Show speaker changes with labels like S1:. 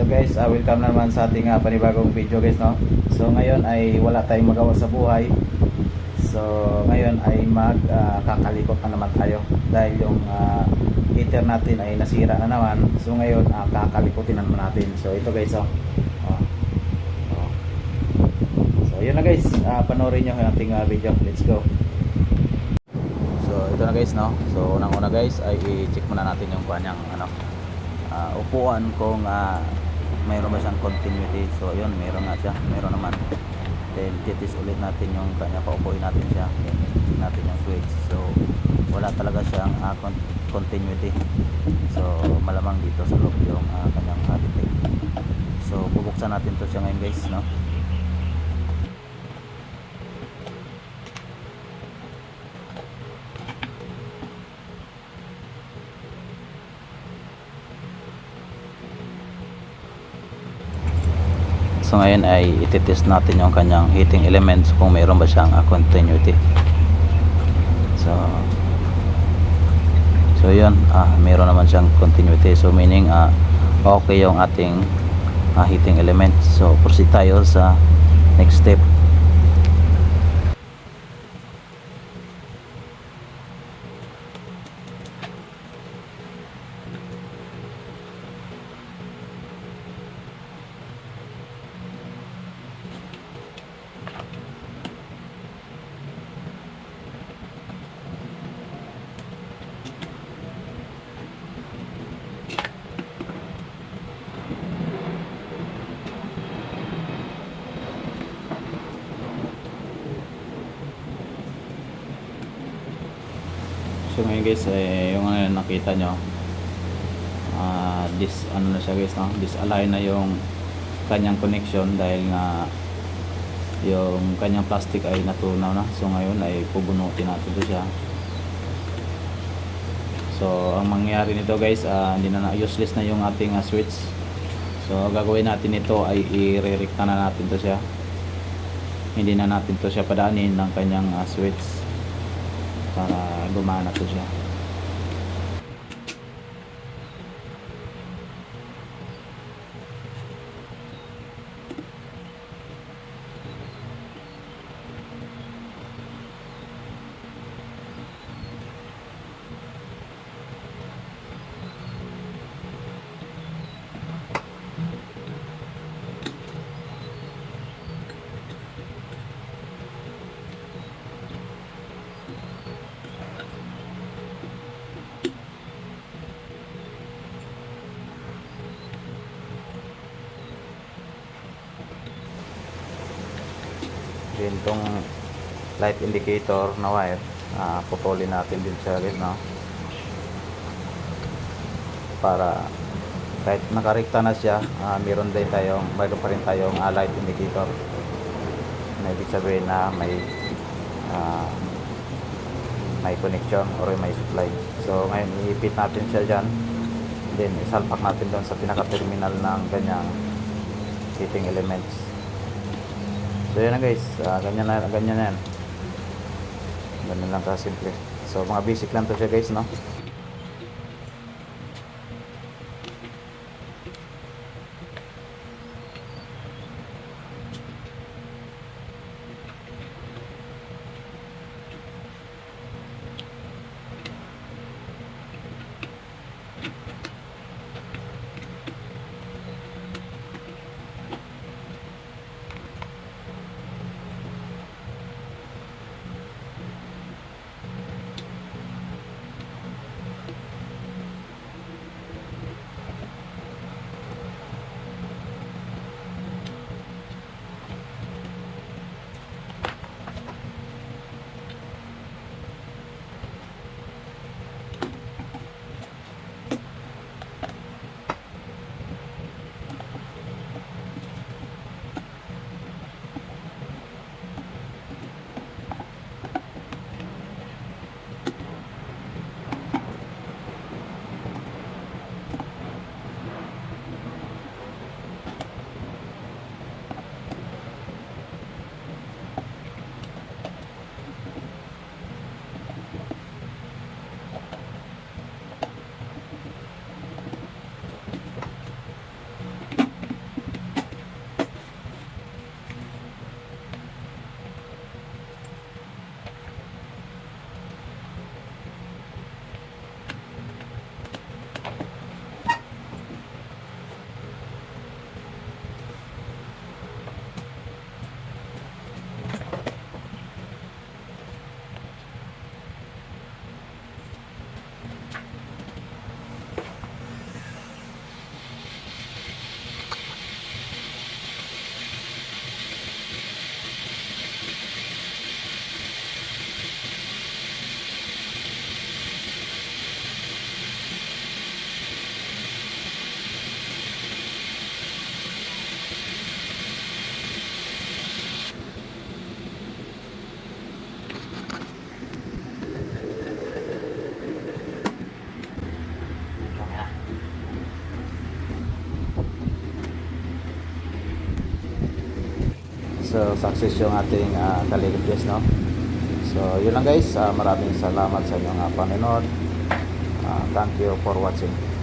S1: So guys, welcome naman sa ating panibagong video guys, no. So ngayon ay wala tayong magawa sa buhay. So ngayon ay kakalikot na naman tayo dahil yung heater natin ay nasira na naman. So ngayon kakalikotin na naman natin. So ito guys, oh. So yun na guys, panoorin nyo yung ating video. Let's go. So ito na guys, no. So unang-una guys ay i-check muna natin yung kanyang upuan kung mayroon ba siyang continuity. So yun, mayroon nga siya, mayroon naman. Then titis ulit natin yung kanya, paupuin natin siya, then check natin yung switch. So wala talaga siyang continuity. So malamang dito sa loob yung kanyang detect. So bubuksan natin to siya ngayon guys, no. So ngayon ay ititest natin yung kanyang heating elements kung mayroon ba siyang continuity. So yun, mayroon naman siyang continuity. So meaning okay yung ating heating element. So proceed tayo sa next step. So ngayon guys, yung nakita nyo, ano na siya guys, no? Disalign na yung kanyang connection dahil nga yung kanyang plastic ay natunaw na. So ngayon ay pubunutin natin ito siya. So ang mangyayari nito guys, hindi na useless na yung ating switch. So gagawin natin ito ay i-re-recta na natin to siya. Hindi na natin to siya padaanin ng kanyang switch para gumana to siya. Then tong light indicator na wire, putulin natin din siya rin, no? Para kahit nakarekta na siya, mayroon pa rin tayong light indicator na ibig sabihin na may connection or may supply. So ngayon iipit natin siya dyan, then isalpak natin doon sa pinaka terminal ng kanyang heating elements. So yun na guys, ganyan na yan. Ganyan lang kasimple. So mga basic lang to siya guys, no. success yung ating Kaligid guys, no. So yun lang guys, maraming salamat sa inyong panonood. Thank you for watching.